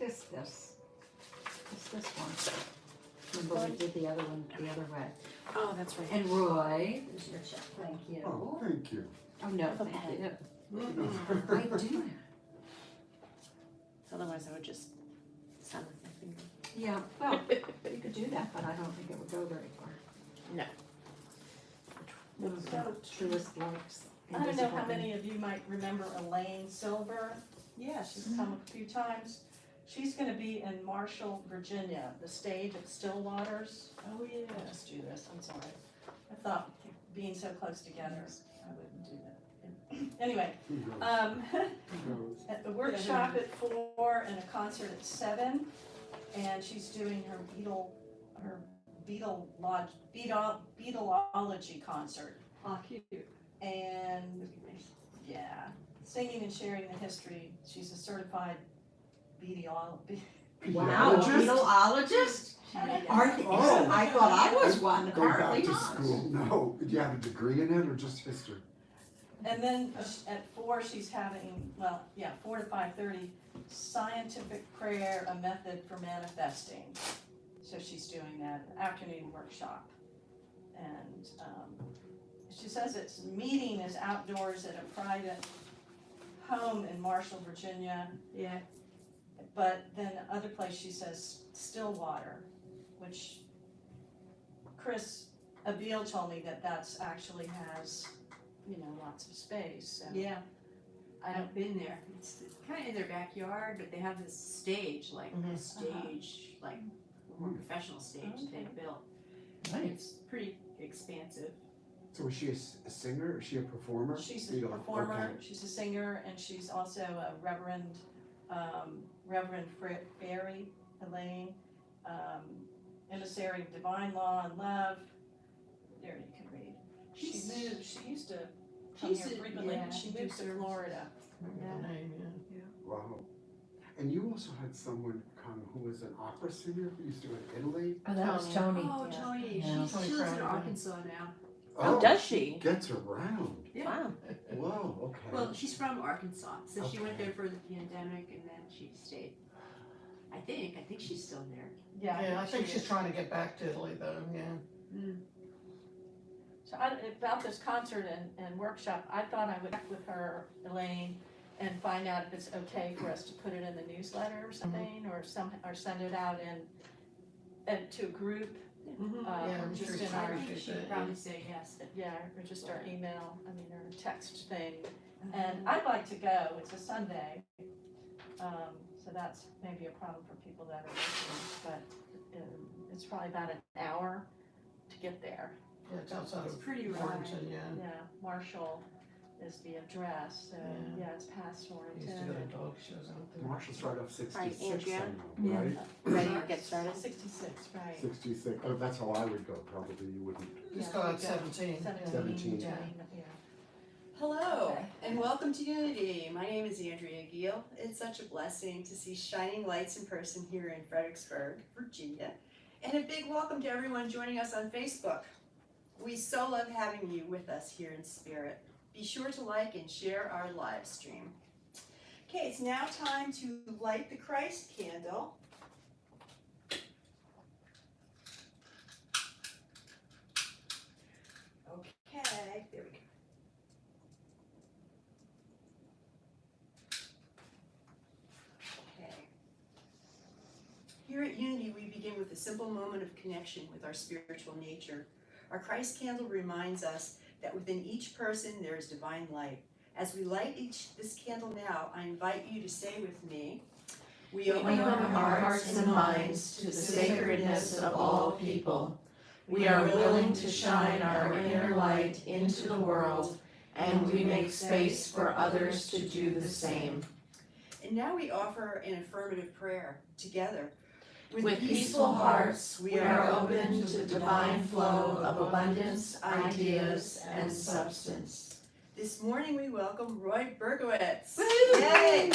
this one. Remember we did the other one the other way. Oh, that's right. And Roy, there's your check, thank you. Oh, thank you. Oh, no, thank you. I do. Otherwise, I would just sign with my finger. Yeah, well, you could do that, but I don't think it would go very far. No. Truest likes. I don't know how many of you might remember Elaine Silver. Yeah, she's come a few times. She's gonna be in Marshall, Virginia, the stage at Stillwaters. Oh, yeah. Let's do this, I'm sorry. I thought being so close together, I wouldn't do that. Anyway, Who knows? Who knows? at the workshop at 4 and a concert at 7. And she's doing her beetleology concert. Oh, cute. And yeah, singing and sharing the history. She's a certified beetleologist. Wow, beetleologist? Aren't they? Oh. I thought I was one, Go back apparently to not. school. No, do you have a degree in it or just history? And then at 4, she's having, 4 to 5:30, scientific prayer, a method for manifesting. So she's doing that afternoon workshop. And she says its meeting is outdoors at a private home in Marshall, Virginia. Yeah. But then the other place she says Stillwater, which Chris Abil told me that's actually has, lots of space. So Yeah, I've been there. It's kind of in their backyard, but they have this stage, like a stage, like a more professional stage that they built. It's pretty expansive. So is she a singer? Is she a performer? She's You a don't- performer, okay. she's a singer, and she's also a Reverend Fairy Elaine, emissary of divine law and love. There you can read. She used to come here frequently, but she moved to Florida. Wow. And you also had someone come who was an opera singer who used to go to Italy? Oh, that was Tony. Oh, Yeah. Tony, Yeah. she lives in Arkansas now. Oh, does she? Gets around. Yeah. Wow. Wow, okay. Well, she's from Arkansas, so she went Okay. there for the pandemic and then she stayed. I think she's still there. Yeah, I think she's trying to get back to Italy though, yeah. So about this concert and workshop, I thought I would check with her, Elaine, and find out if it's okay for us to put it in the newsletter or something, or send it out to a group, Yeah, or I'm just sure in our, I think she'd probably say yes. yeah, or just our email, or text thing. And I'd like to go, it's a Sunday, so that's maybe a problem for people that are listening, but it's probably about an hour to get there. Yeah, it's outside It's of pretty Warrington, yeah. Yeah, Marshall is the address, so, Yeah. it's past He used to go to Warrington. dog shows out there. Marshall's right off 66 Andrea? somewhere, right? Ready to get started? 66, right. 66, oh, that's how I would go, probably, you wouldn't. Just Yeah, go we out go 17. yeah. 17. Yeah. Hello, Okay. and welcome to Unity. My name is Andrea Giel. It's such a blessing to see shining lights in person here in Fredericksburg, Virginia. And a big welcome to everyone joining us on Facebook. We so love having you with us here in spirit. Be sure to like and share our live stream. Okay, it's now time to light the Christ candle. Okay, there we go. Okay. Here at Unity, we begin with a simple moment of connection with our spiritual nature. Our Christ candle reminds us that within each person there is divine light. As we light this candle now, I invite you to say with me, we open our hearts and minds to the sacredness of all people. We are willing to shine our inner light into the world, and we make space for others to do the same. And now we offer an affirmative prayer together. With peaceful hearts, we are open to the divine flow of abundance, ideas, and substance. This morning we welcome Roy Berkowitz. Woo! Yay!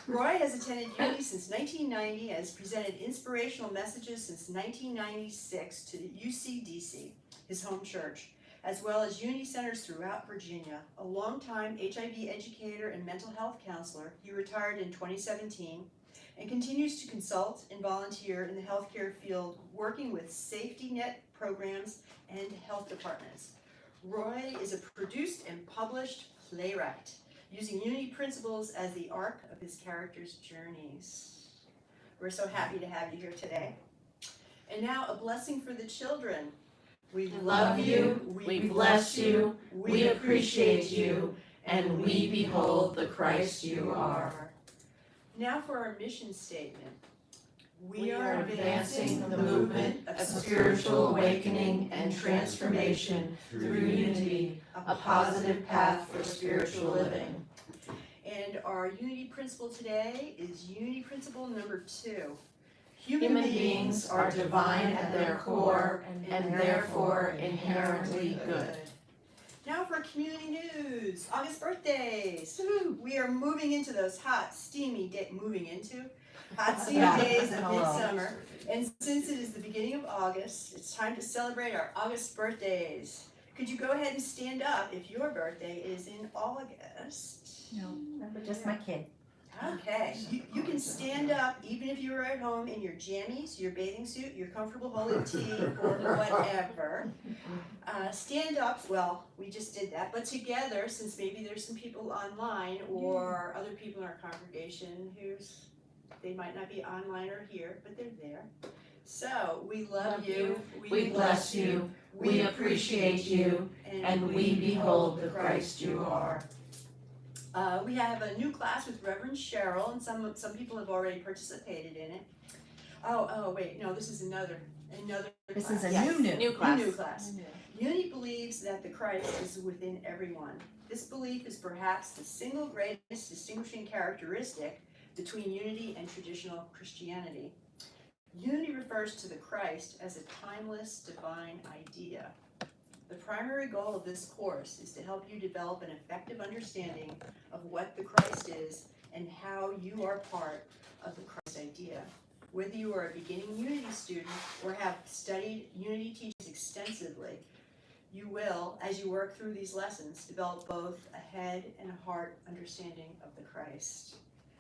Roy has attended Unity since 1990 and has presented inspirational messages since 1996 to the UCDC, his home church, as well as Unity centers throughout Virginia. A longtime HIV educator and mental health counselor, he retired in 2017. and continues to consult and volunteer in the healthcare field, working with safety net programs and health departments. Roy is a produced and published playwright, using Unity principles as the arc of his characters' journeys. We're so happy to have you here today. And now a blessing for the children. We Love you, we bless you, we appreciate you, and we behold the Christ you are. Now for our mission statement. We are advancing the movement of spiritual awakening and transformation through unity, a positive path for spiritual living. And our Unity principle today is Unity principle number 2. Human beings are divine at their core and therefore inherently good. Now for community news, August birthdays. We are moving into those hot, steamy days of midsummer. And since it is the beginning of August, it's time to celebrate our August birthdays. Could you go ahead and stand up if your birthday is in August? No, just my kid. Okay, you can stand up even if you're at home in your jammies, your bathing suit, your comfortable holy tea, or whatever. Stand up, well, we just did that, but together, since maybe there's some people online or other people in our congregation they might not be online or here, but they're there. So, we love you. We bless you, we appreciate you, and we behold the Christ you are. We have a new class with Reverend Cheryl, and some people have already participated in it. Oh, wait, no, this is another This class. is a Yes, new class. New class. Unity believes that the Christ is within everyone. This belief is perhaps the single greatest distinguishing characteristic between Unity and traditional Christianity. Unity refers to the Christ as a timeless divine idea. The primary goal of this course is to help you develop an effective understanding of what the Christ is and how you are part of the Christ idea. Whether you are a beginning Unity student or have studied Unity teachings extensively, you will, as you work through these lessons, develop both a head and a heart understanding of the Christ.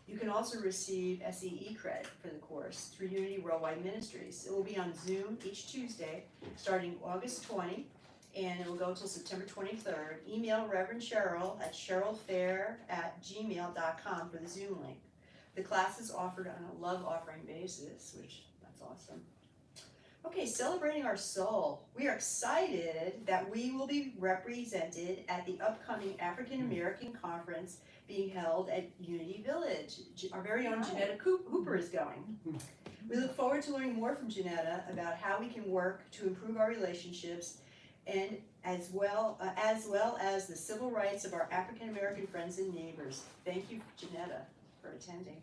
You can also receive SEE credit for the course through Unity Worldwide Ministries. It will be on Zoom each Tuesday, starting August 20, and it will go until September 23rd. Email Reverend Cheryl at cherylfair@gmail.com for the Zoom link. The class is offered on a love offering basis, which that's awesome. Okay, celebrating our soul. We are excited that we will be represented at the upcoming African American Conference being held at Unity Village. Our very own Janetta Hooper is going. We look forward to learning more from Janetta about how we can work to improve our relationships and as well as the civil rights of our African American friends and neighbors. Thank you, Janetta, for attending.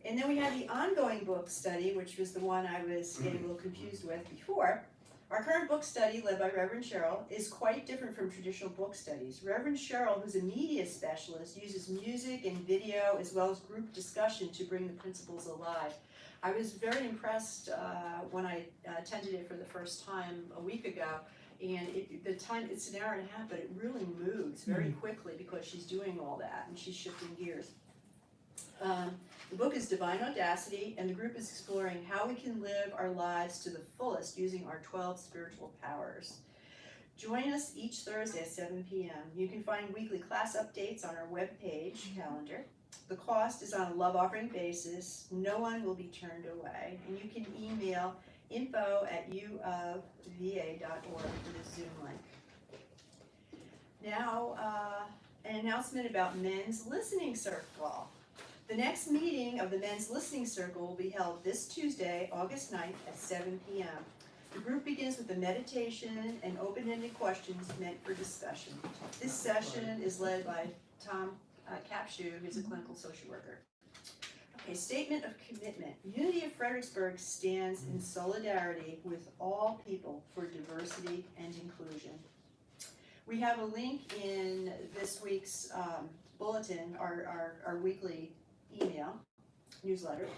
And then we have the ongoing book study, which was the one I was getting a little confused with before. Our current book study, led by Reverend Cheryl, is quite different from traditional book studies. Reverend Cheryl, who's a media specialist, uses music and video as well as group discussion to bring the principles alive. I was very impressed when I attended it for the first time a week ago, and it's an hour and a half, but it really moves very quickly because she's doing all that and she's shifting gears. The book is Divine Audacity, and the group is exploring how we can live our lives to the fullest using our 12 spiritual powers. Join us each Thursday at 7 p.m. You can find weekly class updates on our webpage calendar. The cost is on a love offering basis. No one will be turned away. And you can email info@uofva.org for the Zoom link. Now, an announcement about Men's Listening Circle. The next meeting of the Men's Listening Circle will be held this Tuesday, August 9th at 7 p.m. The group begins with a meditation and open-ended questions meant for discussion. This session is led by Tom Capshew, who's a clinical social worker. Okay, statement of commitment. Unity of Fredericksburg stands in solidarity with all people for diversity and inclusion. We have a link in this week's bulletin, our weekly email newsletter,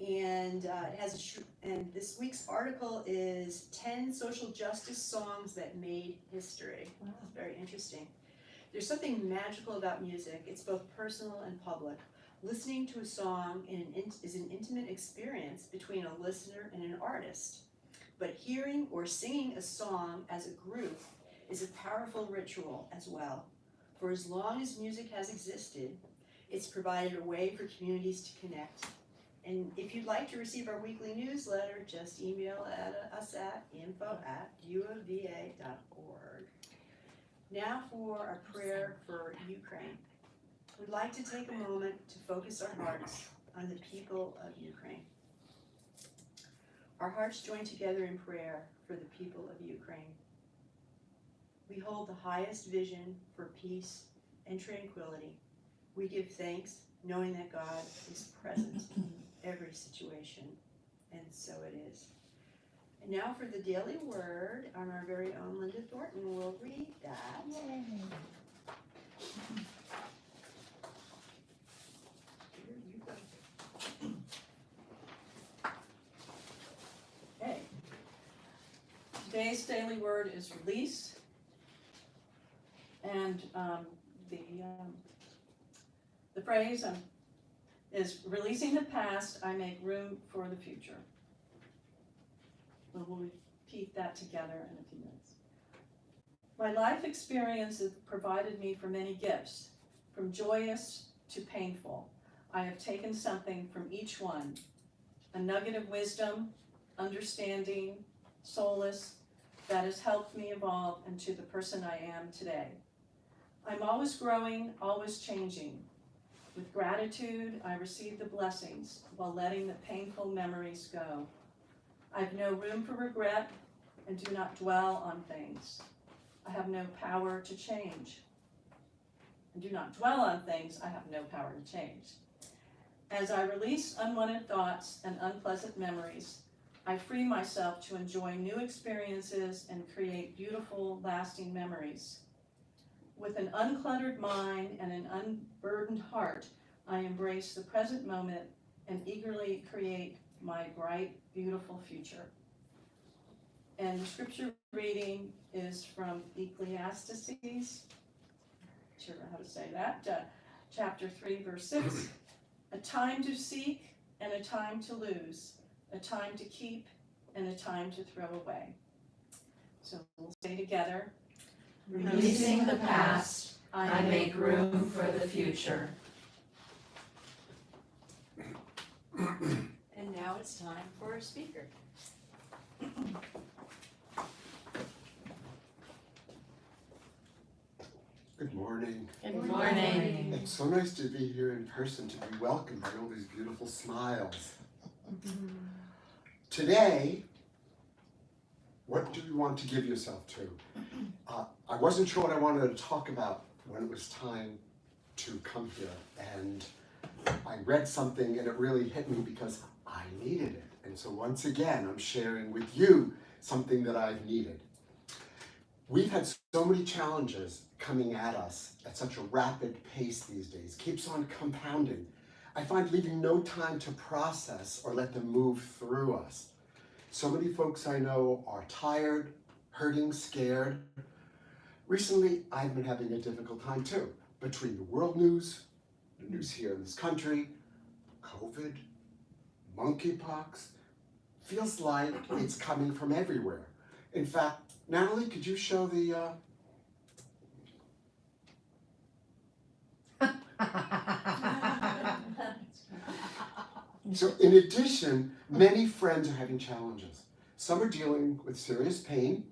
and it has and this week's article is 10 social justice songs that made history. Wow. It's very interesting. There's something magical about music. It's both personal and public. Listening to a song is an intimate experience between a listener and an artist. But hearing or singing a song as a group is a powerful ritual as well. For as long as music has existed, it's provided a way for communities to connect. And if you'd like to receive our weekly newsletter, just email us at info@uova.org. Now for our prayer for Ukraine. We'd like to take a moment to focus our hearts on the people of Ukraine. Our hearts join together in prayer for the people of Ukraine. We hold the highest vision for peace and tranquility. We give thanks knowing that God is present in every situation, and so it is. And now for the daily word, our very own Linda Thornton will read that. Here you go. Okay. Today's daily word is release. And the phrase is releasing the past, I make room for the future. And we'll repeat that together in a few minutes. My life experience has provided me for many gifts, from joyous to painful. I have taken something from each one, a nugget of wisdom, understanding, solace, that has helped me evolve into the person I am today. I'm always growing, always changing. With gratitude, I receive the blessings while letting the painful memories go. I have no room for regret and do not dwell on things. I have no power to change. And do not dwell on things I have no power to change. As I release unwanted thoughts and unpleasant memories, I free myself to enjoy new experiences and create beautiful, lasting memories. With an uncluttered mind and an unburdened heart, I embrace the present moment and eagerly create my bright, beautiful future. And the scripture reading is from Ecclesiastes, sure how to say that, chapter 3, verse 6. A time to seek and a time to lose, a time to keep and a time to throw away. So we'll say together. Releasing the past, I make room for the future. And now it's time for a speaker. Good morning. Good morning. It's so nice to be here in person, to be welcomed by all these beautiful smiles. Today, what do you want to give yourself to? I wasn't sure what I wanted to talk about when it was time to come here, and I read something and it really hit me because I needed it. And so once again, I'm sharing with you something that I've needed. We've had so many challenges coming at us at such a rapid pace these days, keeps on compounding. I find leaving no time to process or let them move through us. So many folks I know are tired, hurting, scared. Recently, I've been having a difficult time too, between the world news, the news here in this country, COVID, monkeypox. Feels like it's coming from everywhere. In fact, Natalie, could you show the, So in addition, many friends are having challenges. Some are dealing with serious pain.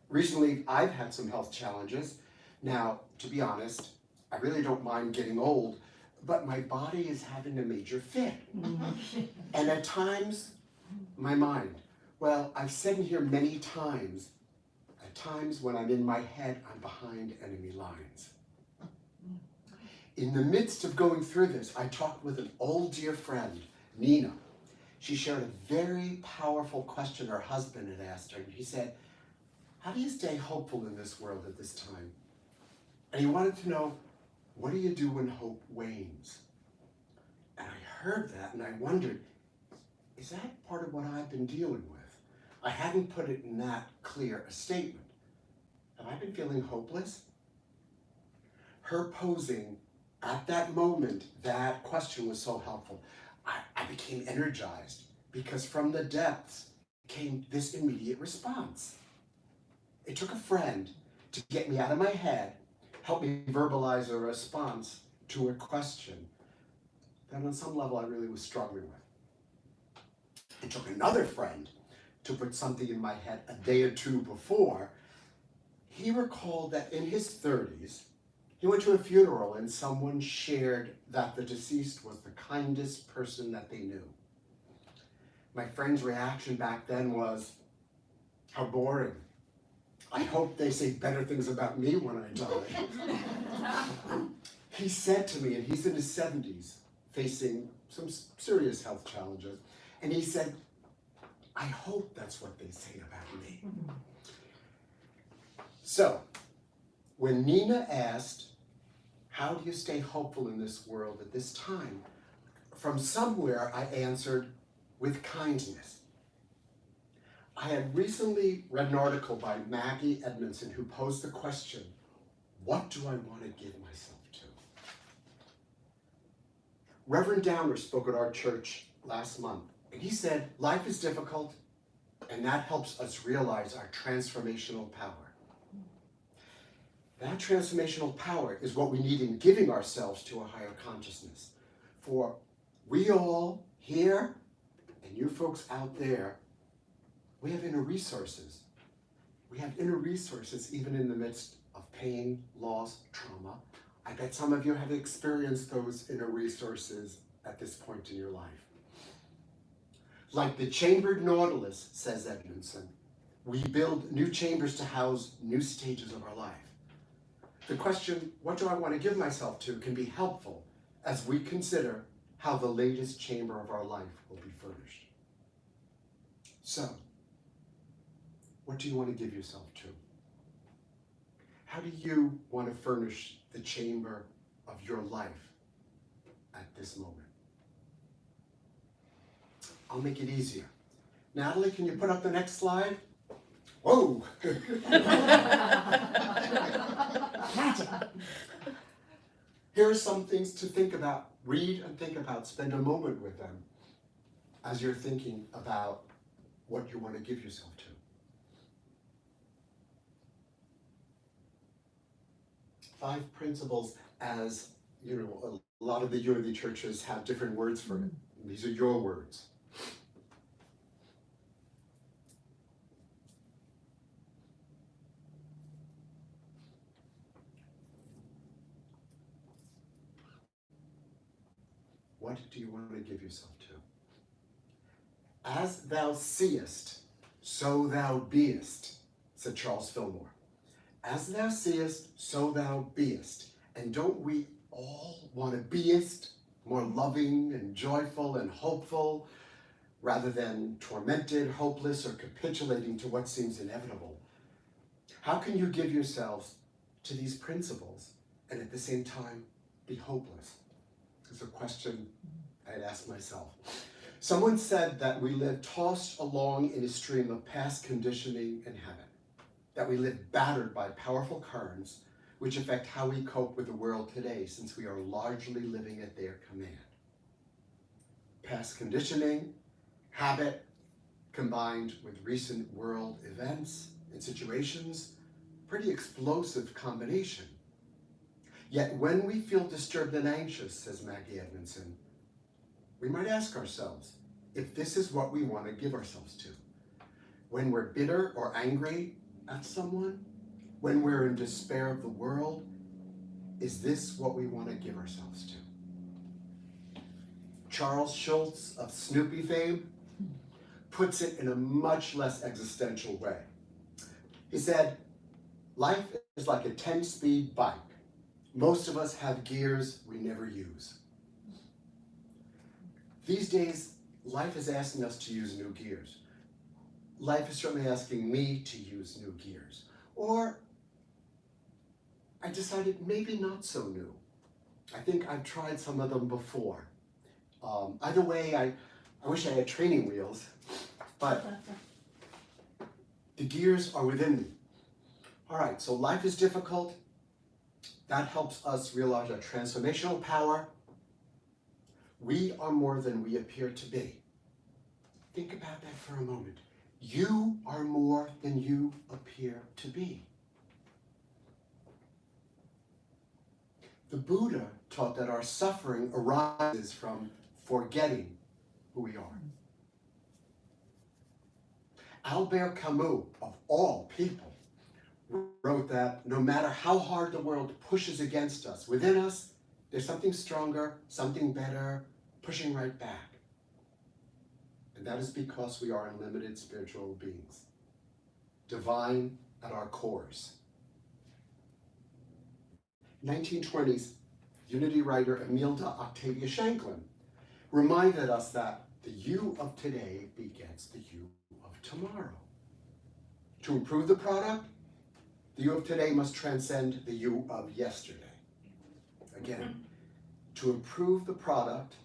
Recently, I've had some health challenges. Now, to be honest, I really don't mind getting old, but my body is having a major fit. And at times, my mind. Well, I've said in here many times, at times when I'm in my head, I'm behind enemy lines. In the midst of going through this, I talked with an old dear friend, Nina. She shared a very powerful question her husband had asked her. He said, how do you stay hopeful in this world at this time? And he wanted to know, what do you do when hope wanes? And I heard that and I wondered, is that part of what I've been dealing with? I hadn't put it in that clear a statement. Have I been feeling hopeless? Her posing At that moment, that question was so helpful. I became energized because from the depths came this immediate response. It took a friend to get me out of my head, help me verbalize a response to a question that on some level I really was struggling with. It took another friend to put something in my head a day or two before. He recalled that in his 30s, he went to a funeral and someone shared that the deceased was the kindest person that they knew. My friend's reaction back then was, how boring. I hope they say better things about me when I die. He said to me, and he's in his 70s, facing some serious health challenges, and he said, I hope that's what they say about me. So, when Nina asked, how do you stay hopeful in this world at this time? From somewhere I answered, with kindness. I had recently read an article by Maggie Edmondson who posed the question, what do I want to give myself to? Reverend Downer spoke at our church last month, and he said, life is difficult, and that helps us realize our transformational power. That transformational power is what we need in giving ourselves to a higher consciousness. For we all here, and you folks out there, we have inner resources. We have inner resources even in the midst of pain, loss, trauma. I bet some of you have experienced those inner resources at this point in your life. Like the chambered nautilus, says Edmondson, we build new chambers to house new stages of our life. The question, what do I want to give myself to, can be helpful as we consider how the latest chamber of our life will be furnished. So, what do you want to give yourself to? How do you want to furnish the chamber of your life at this moment? I'll make it easier. Natalie, can you put up the next slide? Whoa! Here are some things to think about. Read and think about. Spend a moment with them as you're thinking about what you want to give yourself to. 5 principles, as you know, a lot of the unity churches have different words for it. These are your words. What do you want to give yourself to? As thou seest, so thou beest, said Charles Fillmore. As thou seest, so thou beest. And don't we all want to beest, more loving and joyful and hopeful, rather than tormented, hopeless, or capitulating to what seems inevitable? How can you give yourselves to these principles and at the same time be hopeless? It's a question I had asked myself. Someone said that we live tossed along in a stream of past conditioning and habit, that we live battered by powerful currents which affect how we cope with the world today, since we are largely living at their command. Past conditioning, habit, combined with recent world events and situations, pretty explosive combination. Yet when we feel disturbed and anxious, says Maggie Edmondson, we might ask ourselves if this is what we want to give ourselves to. When we're bitter or angry at someone, when we're in despair of the world, is this what we want to give ourselves to? Charles Schulz of Snoopy fame puts it in a much less existential way. He said, life is like a 10-speed bike. Most of us have gears we never use. These days, life is asking us to use new gears. Life is certainly asking me to use new gears. Or I decided maybe not so new. I think I've tried some of them before. Either way, I wish I had training wheels, but the gears are within me. All right, so life is difficult. That helps us realize our transformational power. We are more than we appear to be. Think about that for a moment. You are more than you appear to be. The Buddha taught that our suffering arises from forgetting who we are. Albert Camus, of all people, wrote that no matter how hard the world pushes against us, within us, there's something stronger, something better, pushing right back. And that is because we are unlimited spiritual beings, divine at our cores. 1920s unity writer Imelda Octavia Shanklin reminded us that the you of today begets the you of tomorrow. To improve the product, the you of today must transcend the you of yesterday. Again, to improve the product,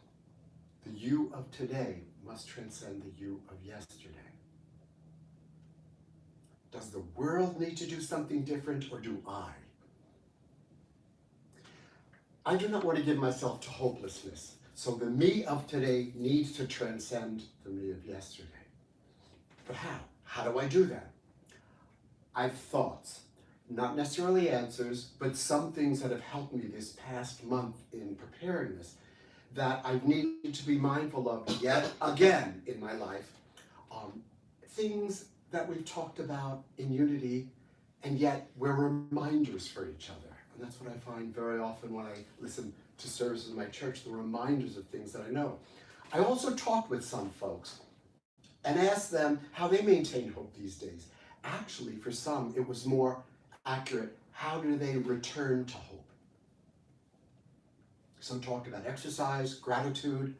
the you of today must transcend the you of yesterday. Does the world need to do something different, or do I? I do not want to give myself to hopelessness, so the me of today needs to transcend the me of yesterday. But how? How do I do that? I have thoughts, not necessarily answers, but some things that have helped me this past month in preparing this, that I've needed to be mindful of yet again in my life. Things that we've talked about in unity, and yet we're reminders for each other. And that's what I find very often when I listen to services in my church, the reminders of things that I know. I also talked with some folks and asked them how they maintain hope these days. Actually, for some, it was more accurate. How do they return to hope? Some talked about exercise, gratitude,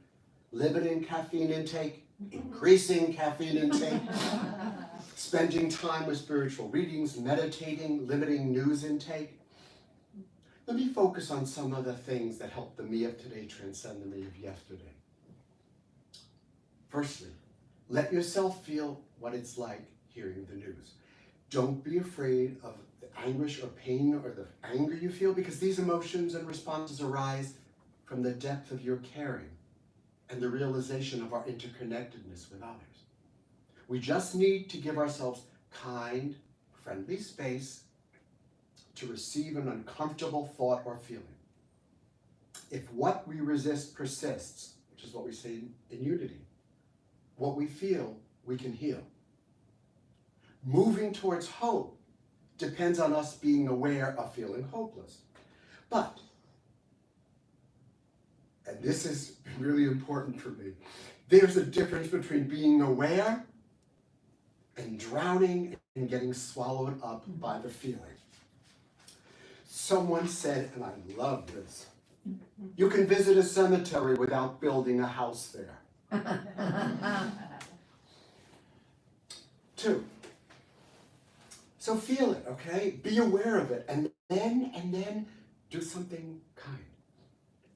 limiting caffeine intake, increasing caffeine intake, spending time with spiritual readings, meditating, limiting news intake. Let me focus on some of the things that help the me of today transcend the me of yesterday. Firstly, let yourself feel what it's like hearing the news. Don't be afraid of the anguish or pain or the anger you feel, because these emotions and responses arise from the depth of your caring and the realization of our interconnectedness with others. We just need to give ourselves kind, friendly space to receive an uncomfortable thought or feeling. If what we resist persists, which is what we say in unity, what we feel, we can heal. Moving towards hope depends on us being aware of feeling hopeless. But, and this is really important for me, there's a difference between being aware and drowning and getting swallowed up by the feeling. Someone said, and I love this, you can visit a cemetery without building a house there. 2, so feel it, okay? Be aware of it, and then do something kind,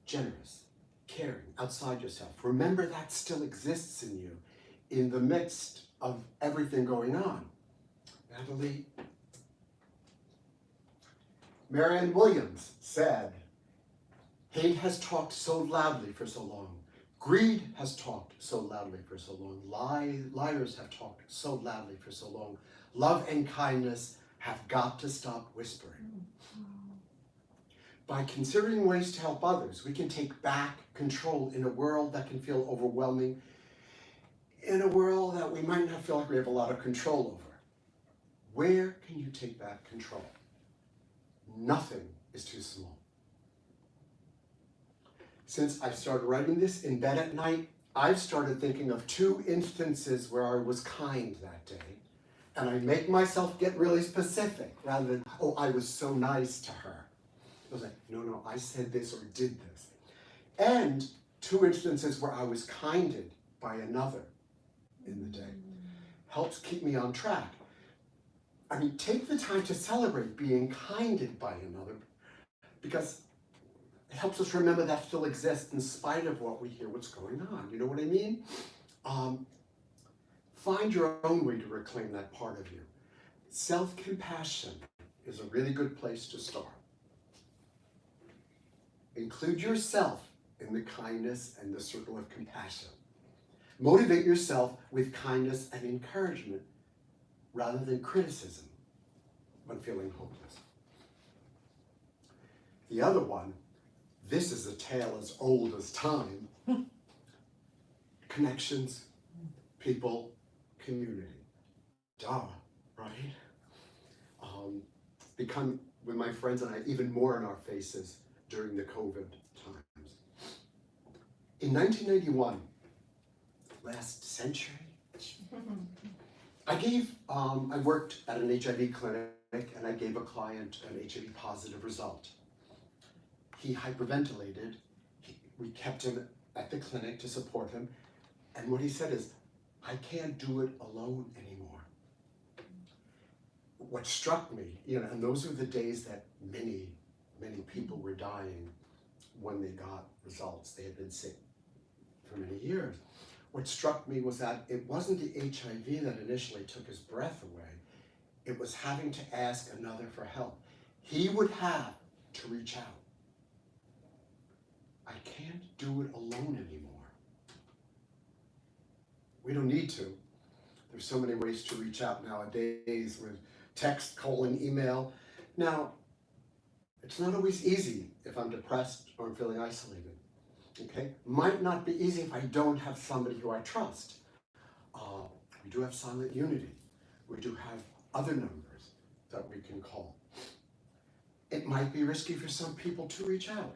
generous, caring, outside yourself. Remember that still exists in you, in the midst of everything going on. Natalie, Marianne Williams said, hate has talked so loudly for so long. Greed has talked so loudly for so long. Liars have talked so loudly for so long. Love and kindness have got to stop whispering. By considering ways to help others, we can take back control in a world that can feel overwhelming, in a world that we might not feel like we have a lot of control over. Where can you take back control? Nothing is too small. Since I started writing this in bed at night, I've started thinking of 2 instances where I was kind that day, and I make myself get really specific rather than, oh, I was so nice to her. I was like, no, I said this or did this. And 2 instances where I was kinded by another in the day. Helps keep me on track. I mean, take the time to celebrate being kinded by another, because it helps us remember that still exists in spite of what we hear, what's going on. You know what I mean? Find your own way to reclaim that part of you. Self-compassion is a really good place to start. Include yourself in the kindness and the circle of compassion. Motivate yourself with kindness and encouragement rather than criticism when feeling hopeless. The other one, this is a tale as old as time. Connections, people, community. Duh, right? Become, with my friends and I, even more in our faces during the COVID times. In 1991, last century, I worked at an HIV clinic and I gave a client an HIV positive result. He hyperventilated. We kept him at the clinic to support him. And what he said is, I can't do it alone anymore. What struck me, and those were the days that many people were dying when they got results. They had been sick for many years. What struck me was that it wasn't the HIV that initially took his breath away. It was having to ask another for help. He would have to reach out. I can't do it alone anymore. We don't need to. There's so many ways to reach out nowadays with text, calling, email. Now, it's not always easy if I'm depressed or I'm feeling isolated. Okay? Might not be easy if I don't have somebody who I trust. We do have Silent Unity. We do have other numbers that we can call. It might be risky for some people to reach out.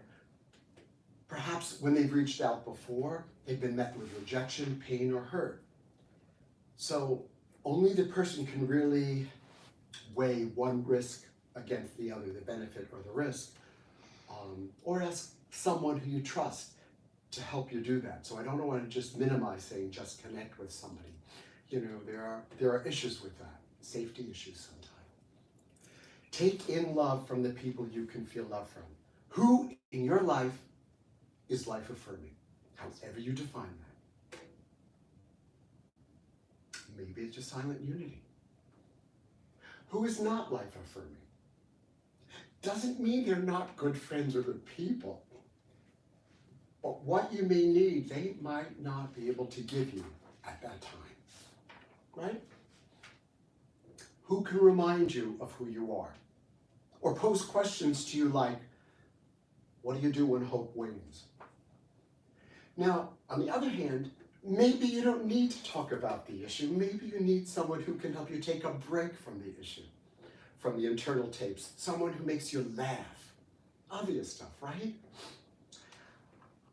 Perhaps when they've reached out before, they've been met with rejection, pain, or hurt. So only the person can really weigh one risk against the other, the benefit or the risk, or ask someone who you trust to help you do that. So I don't want to just minimize saying just connect with somebody. There are issues with that, safety issues sometimes. Take in love from the people you can feel love from. Who in your life is life affirming, however you define that. Maybe it's just Silent Unity. Who is not life affirming? Doesn't mean they're not good friends or good people. But what you may need, they might not be able to give you at that time. Right? Who can remind you of who you are? Or pose questions to you like, what do you do when hope wanes? Now, on the other hand, maybe you don't need to talk about the issue. Maybe you need someone who can help you take a break from the issue, from the internal tapes, someone who makes you laugh. Obvious stuff, right?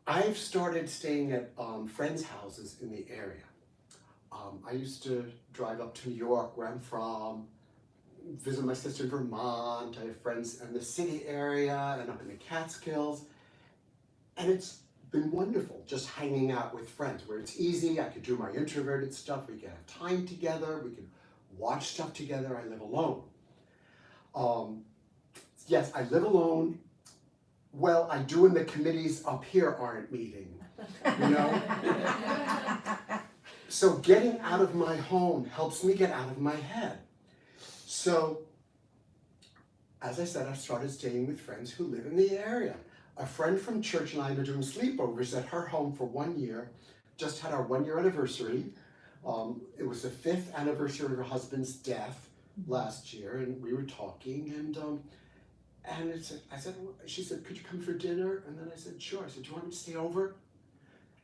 I've started staying at friends' houses in the area. I used to drive up to New York, where I'm from, visit my sister in Vermont. I have friends in the city area and up in the Catskills. And it's been wonderful just hanging out with friends where it's easy. I could do my introverted stuff. We can have time together. We can watch stuff together. I live alone. Yes, I live alone. Well, I do when the committees up here aren't meeting, So getting out of my home helps me get out of my head. So, as I said, I've started staying with friends who live in the area. A friend from church and I have been doing sleepovers at her home for 1 year. Just had our 1-year anniversary. It was the 5th anniversary of her husband's death last year, and we were talking, she said, could you come for dinner? And then I said, sure. I said, do you want me to stay over?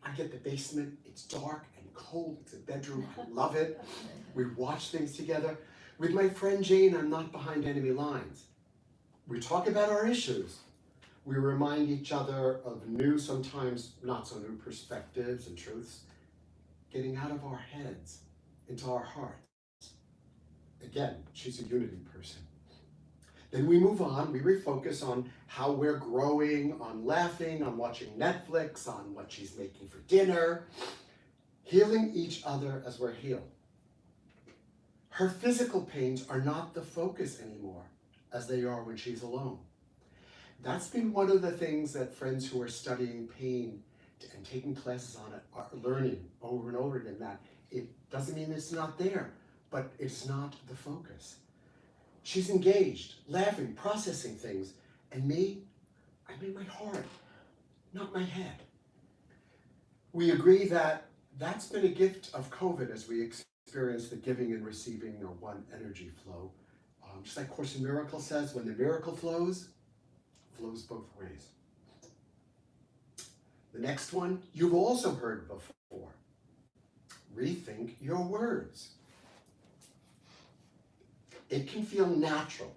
I get the basement, it's dark and cold, it's a bedroom, I love it. We watch things together. With my friend Jane, I'm not behind enemy lines. We talk about our issues. We remind each other of new, sometimes not so new perspectives and truths, getting out of our heads into our hearts. Again, she's a unity person. Then we move on, we refocus on how we're growing, on laughing, on watching Netflix, on what she's making for dinner, healing each other as we're healed. Her physical pains are not the focus anymore, as they are when she's alone. That's been one of the things that friends who are studying pain and taking classes on it are learning over and over again, that it doesn't mean it's not there, but it's not the focus. She's engaged, laughing, processing things, and me, I made my heart not my head. We agree that that's been a gift of COVID as we experience the giving and receiving or one energy flow. Just like Course in Miracles says, when the miracle flows, it flows both ways. The next one, you've also heard before. Rethink your words. It can feel natural,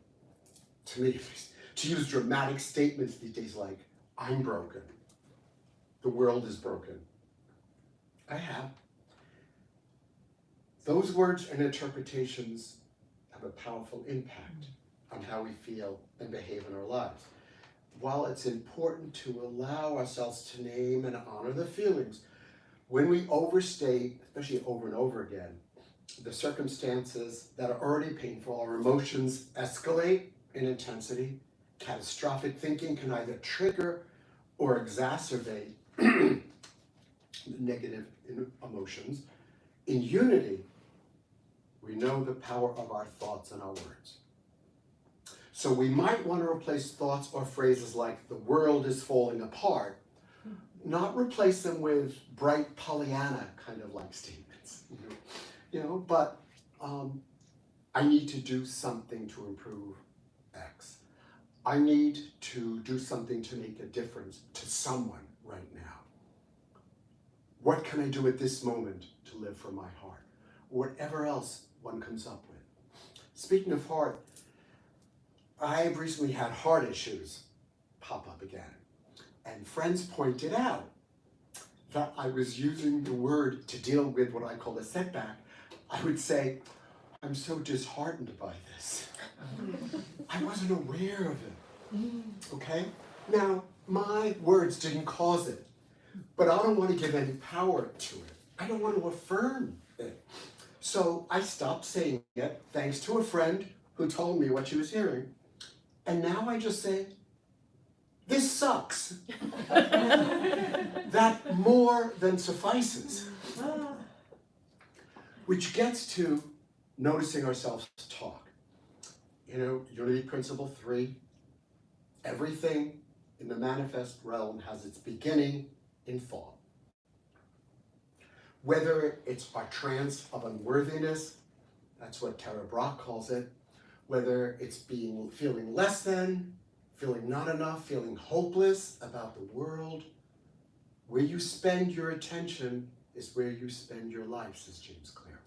to me at least, to use dramatic statements these days like, I'm broken. The world is broken. I have. Those words and interpretations have a powerful impact on how we feel and behave in our lives. While it's important to allow ourselves to name and honor the feelings, when we overstate, especially over and over again, the circumstances that are already painful, our emotions escalate in intensity. Catastrophic thinking can either trigger or exacerbate the negative emotions. In unity, we know the power of our thoughts and our words. So we might want to replace thoughts or phrases like the world is falling apart, not replace them with bright Pollyanna kind of like statements, but I need to do something to improve X. I need to do something to make a difference to someone right now. What can I do at this moment to live from my heart? Whatever else one comes up with. Speaking of heart, I've recently had heart issues pop up again. And friends pointed out that I was using the word to deal with what I call a setback. I would say, I'm so disheartened by this. I wasn't aware of it. Okay? Now, my words didn't cause it, but I don't want to give any power to it. I don't want to affirm it. So I stopped saying it, thanks to a friend who told me what she was hearing. And now I just say, this sucks. That more than suffices. Which gets to noticing ourselves talk. Unity Principle 3, everything in the manifest realm has its beginning in thought. Whether it's our trance of unworthiness, that's what Tara Brach calls it, whether it's feeling less than, feeling not enough, feeling hopeless about the world, where you spend your attention is where you spend your life, says James Clear.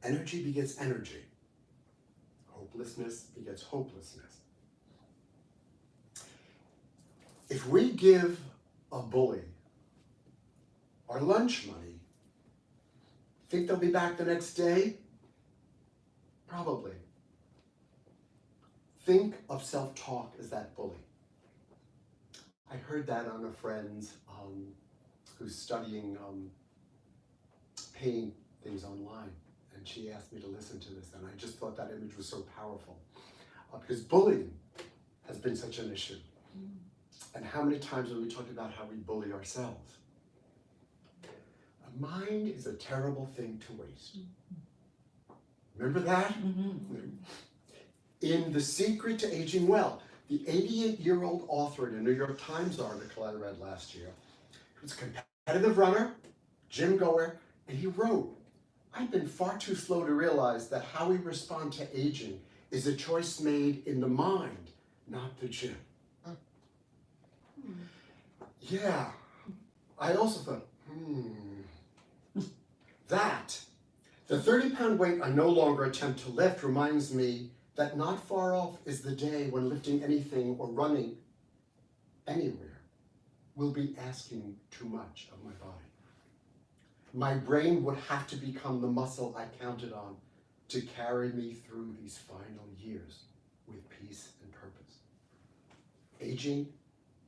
Energy begets energy. Hopelessness begets hopelessness. If we give a bully our lunch money, think they'll be back the next day? Probably. Think of self-talk as that bully. I heard that on a friend who's studying paying things online, and she asked me to listen to this, and I just thought that image was so powerful. Because bullying has been such an issue. And how many times have we talked about how we bully ourselves? A mind is a terrible thing to waste. Remember that? In The Secret to Aging Well, the 88-year-old author in a New York Times article I read last year, he was a competitive runner, gym goer, and he wrote, I've been far too slow to realize that how we respond to aging is a choice made in the mind, not the gym. Yeah, I also thought, That, the 30-pound weight I no longer attempt to lift reminds me that not far off is the day when lifting anything or running anywhere will be asking too much of my body. My brain would have to become the muscle I counted on to carry me through these final years with peace and purpose. Aging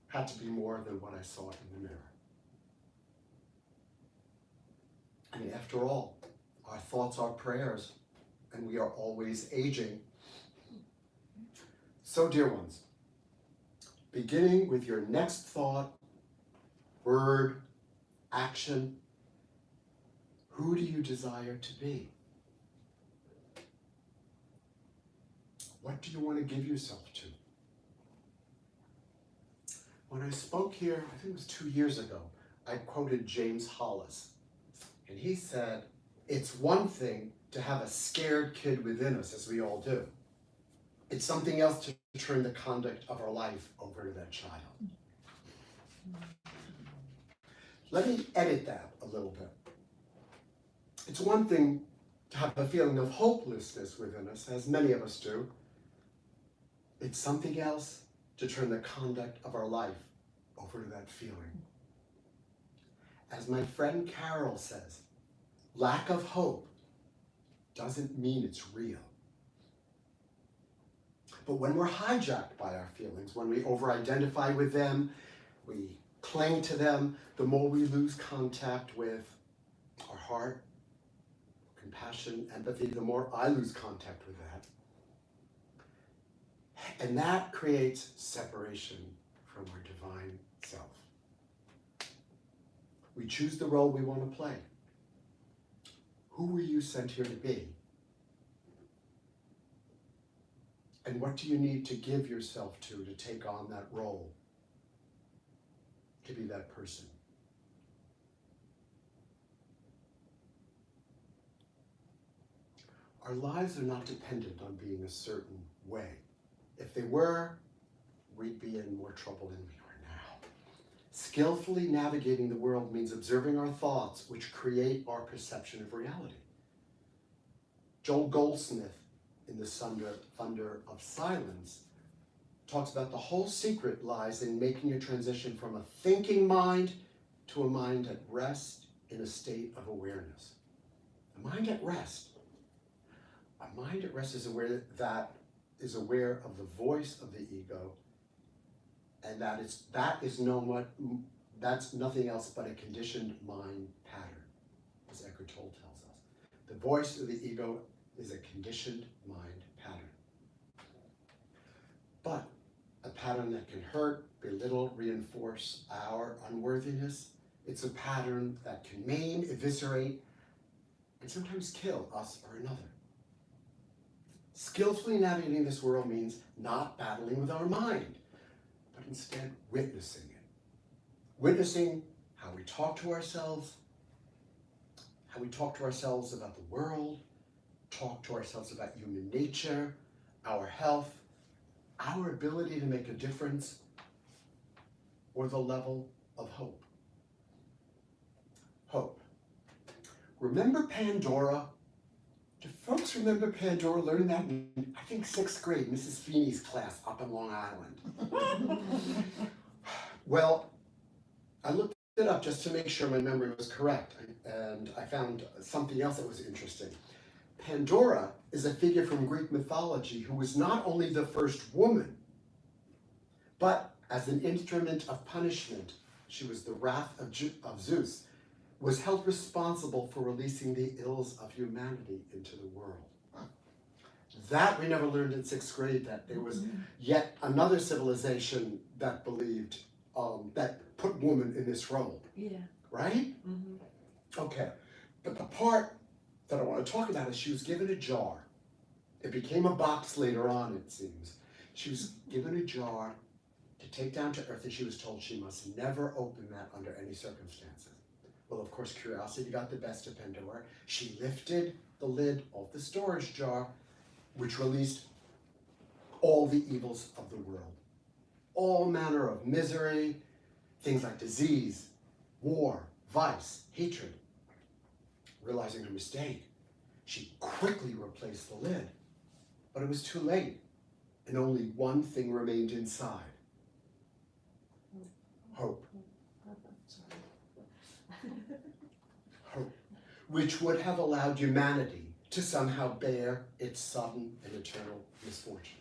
had to be more than what I saw in the mirror. And after all, our thoughts are prayers, and we are always aging. So, dear ones, beginning with your next thought, word, action, who do you desire to be? What do you want to give yourself to? When I spoke here, I think it was 2 years ago, I quoted James Hollis. And he said, it's one thing to have a scared kid within us, as we all do. It's something else to turn the conduct of our life over to that child. Let me edit that a little bit. It's one thing to have a feeling of hopelessness within us, as many of us do. It's something else to turn the conduct of our life over to that feeling. As my friend Carol says, lack of hope doesn't mean it's real. But when we're hijacked by our feelings, when we over-identify with them, we cling to them, the more we lose contact with our heart, compassion, empathy, the more I lose contact with that. And that creates separation from our divine self. We choose the role we want to play. Who were you sent here to be? And what do you need to give yourself to take on that role? To be that person. Our lives are not dependent on being a certain way. If they were, we'd be in more trouble than we are now. Skillfully navigating the world means observing our thoughts, which create our perception of reality. Joel Goldsmith, in The Thunder of Silence, talks about the whole secret lies in making a transition from a thinking mind to a mind at rest in a state of awareness. A mind at rest. A mind at rest is aware of the voice of the ego, and that's nothing else but a conditioned mind pattern, as Eckhart Tolle tells us. The voice of the ego is a conditioned mind pattern. But a pattern that can hurt, belittle, reinforce our unworthiness. It's a pattern that can maim, eviscerate, and sometimes kill us or another. Skillfully navigating this world means not battling with our mind, but instead witnessing it. Witnessing how we talk to ourselves about the world, talk to ourselves about human nature, our health, our ability to make a difference, or the level of hope. Hope. Remember Pandora? Do folks remember Pandora? Learning that in, I think, 6th grade, Mrs. Feeney's class up in Long Island. Well, I looked it up just to make sure my memory was correct, and I found something else that was interesting. Pandora is a figure from Greek mythology who was not only the first woman, but as an instrument of punishment, she was the wrath of Zeus, was held responsible for releasing the ills of humanity into the world. That we never learned in 6th grade, that there was yet another civilization that believed, that put woman in this role. Yeah. Right? Mm-hmm. Okay, but the part that I want to talk about is she was given a jar. It became a box later on, it seems. She was given a jar to take down to earth, and she was told she must never open that under any circumstances. Well, of course, curiosity got the best of Pandora. She lifted the lid off the storage jar, which released all the evils of the world. All manner of misery, things like disease, war, vice, hatred. Realizing her mistake, she quickly replaced the lid. But it was too late, and only one thing remained inside. Hope. Hope, which would have allowed humanity to somehow bear its sudden and eternal misfortune.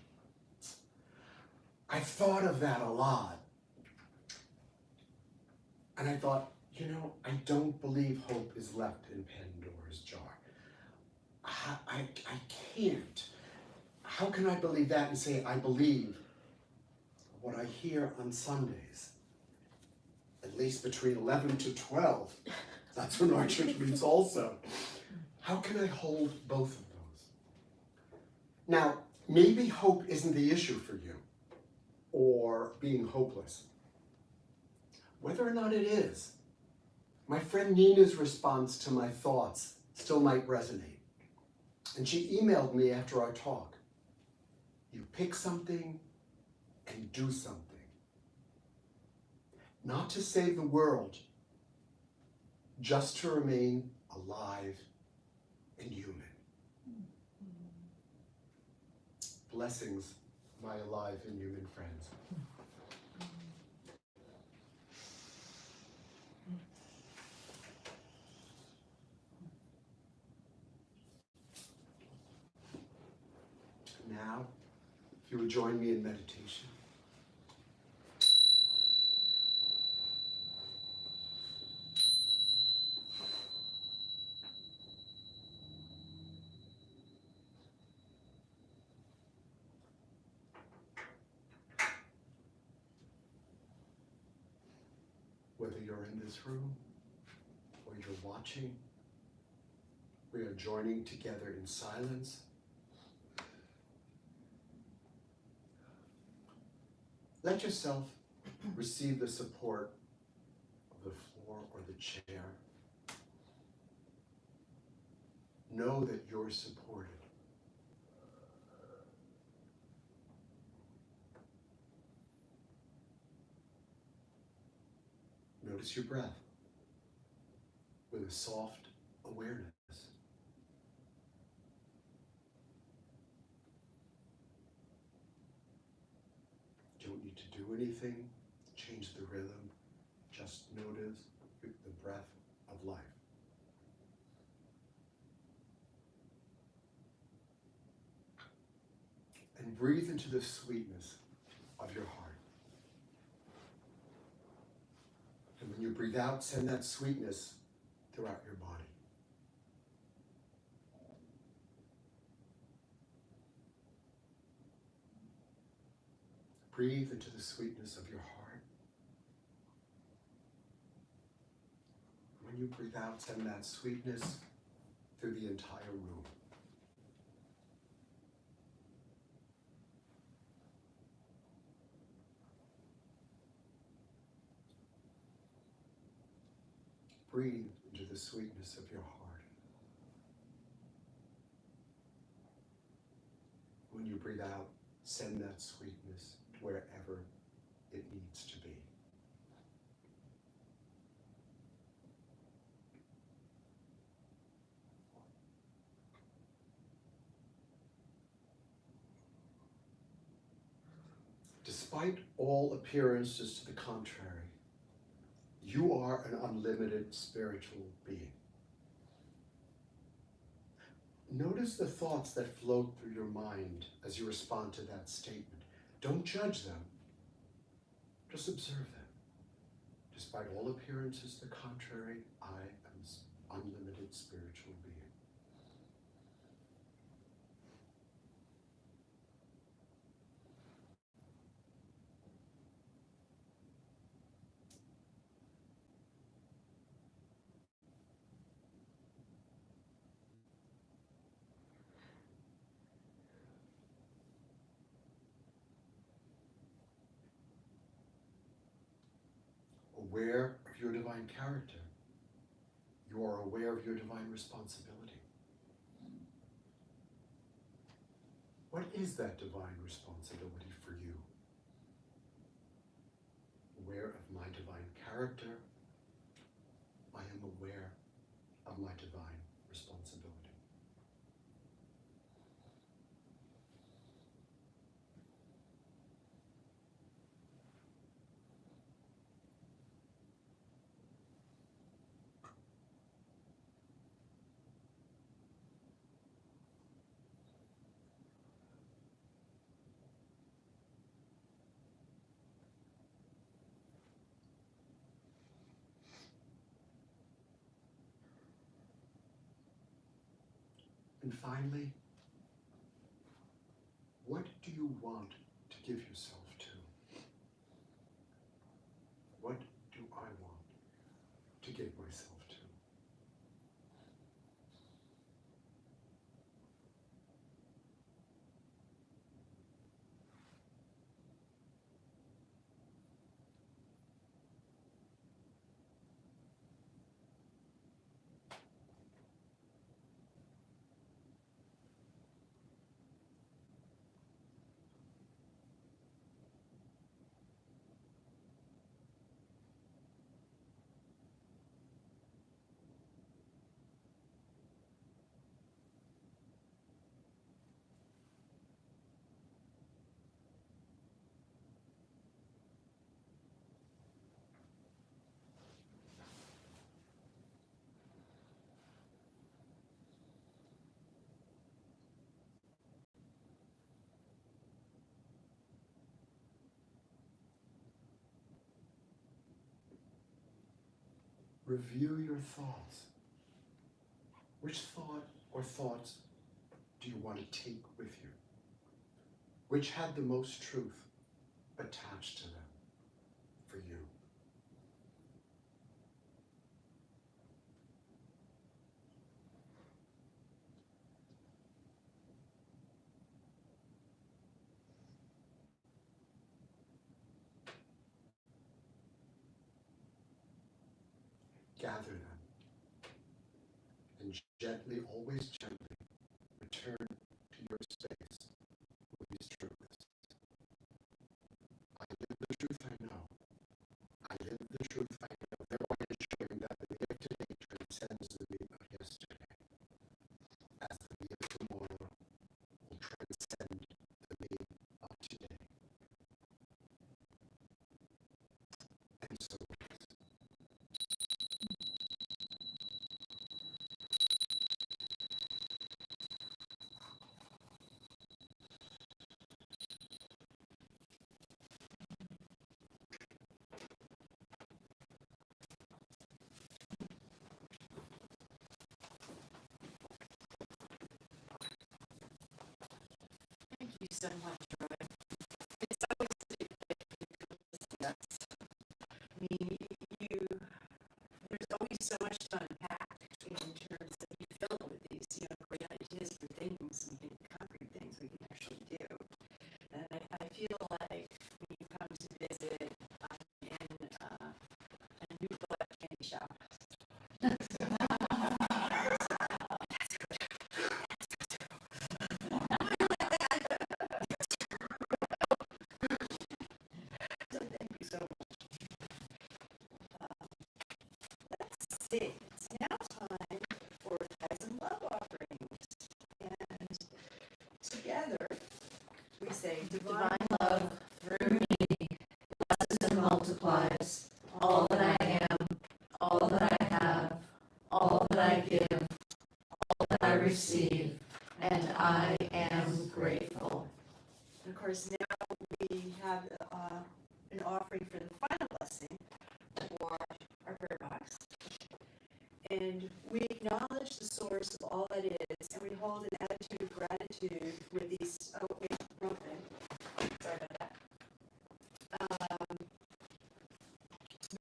I thought of that a lot. And I thought, I don't believe hope is left in Pandora's jar. I can't. How can I believe that and say I believe what I hear on Sundays? At least between 11 to 12. That's when our church meets also. How can I hold both of those? Now, maybe hope isn't the issue for you, or being hopeless. whether or not it is. My friend Nina's response to my thoughts still might resonate. And she emailed me after our talk. You pick something and do something. Not to save the world, just to remain alive and human. Blessings, my alive and human friends. Now, if you would join me in meditation. Whether you're in this room or you're watching, we are joining together in silence. Let yourself receive the support of the floor or the chair. Know that you're supported. Notice your breath with a soft awareness. You don't need to do anything, change the rhythm, just notice the breath of life. And breathe into the sweetness of your heart. And when you breathe out, send that sweetness throughout your body. Breathe into the sweetness of your heart. When you breathe out, send that sweetness through the entire room. Breathe into the sweetness of your heart. When you breathe out, send that sweetness wherever it needs to be. Despite all appearances to the contrary, you are an unlimited spiritual being. Notice the thoughts that float through your mind as you respond to that statement. Don't judge them, just observe them. Despite all appearances to the contrary, I am an unlimited spiritual being. Aware of your divine character, you are aware of your divine responsibility. What is that divine responsibility for you? Aware of my divine character, I am aware of my divine responsibility. And finally, what do you want to give yourself to? What do I want to give myself to? review your thoughts. Which thought or thoughts do you want to take with you? Which had the most truth attached to them for you? Gather them and gently, always gently, return to your space with these truths. I live the truth I know. I live the truth I know, thereby ensuring that the me of today transcends the me of yesterday, as the me of tomorrow will transcend the me of today. And so Thank you so much, Roy. It's always such a pleasure to come visit us. I mean, there's always so much to unpack in terms of you fill it with these, great ideas for things and concrete things we can actually do. And I feel like when you come to visit, I'm in a new book candy shop. So thank you so much. Let's see. It's now time for tithes and love offerings. And together we say, Divine love through me blesses and multiplies all that I am, all that I have, all that I give, all that I receive, and I am grateful. And of course, now we have an offering for the final blessing for our prayer box. And we acknowledge the source of all that is, and we hold an attitude of gratitude with these, oh, wait, wrong thing. Sorry about that.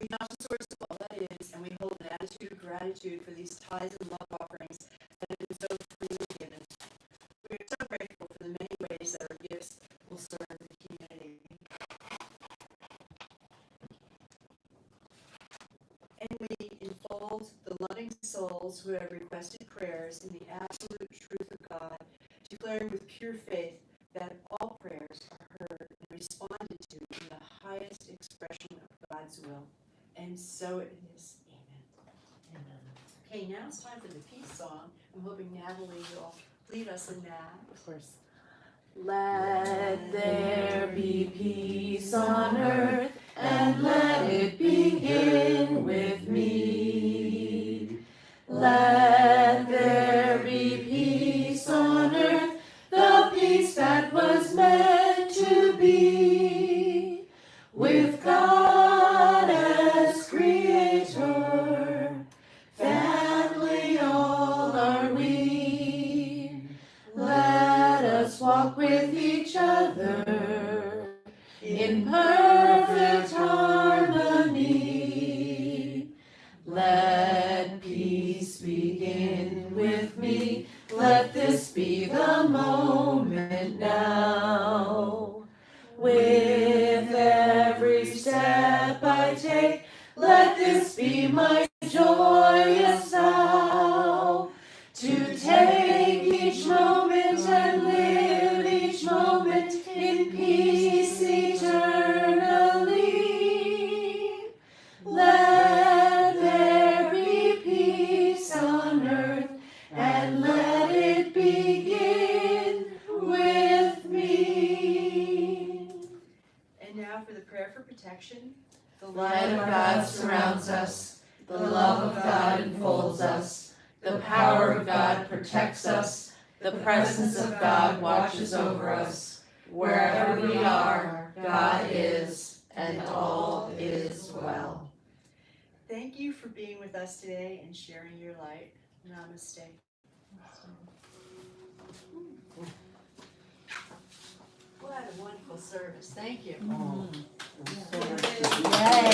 We acknowledge the source of all that is, and we hold an attitude of gratitude for these tithes and love offerings that have been so freely given. We are so grateful for the many ways that our gifts will serve the community. And we enfold the loving souls who have requested prayers in the absolute truth of God, declaring with pure faith that all prayers are heard and responded to in the highest expression of God's will. And so it is. Amen. Okay, now it's time for the peace song. I'm hoping Natalie will lead us in that. Of course. Let there be peace on earth, and let it begin with me. Let there be peace on earth, the peace that was meant to be, with God as creator, family all are we. Let us walk with each other in perfect harmony. Let peace begin with me. Let this be the moment now. With every step I take, let this be my joyous vow. To take each moment and live each moment in peace eternally. Let there be peace on earth, and let it begin with me. And now for the prayer for protection. The Light of God surrounds us, the love of God enfolds us, the power of God protects us, the presence of God watches over us. Wherever we are, God is, and all is well. thank you for being with us today and sharing your light. Namaste. What a wonderful service. Thank you. Oh, I'm so Yay.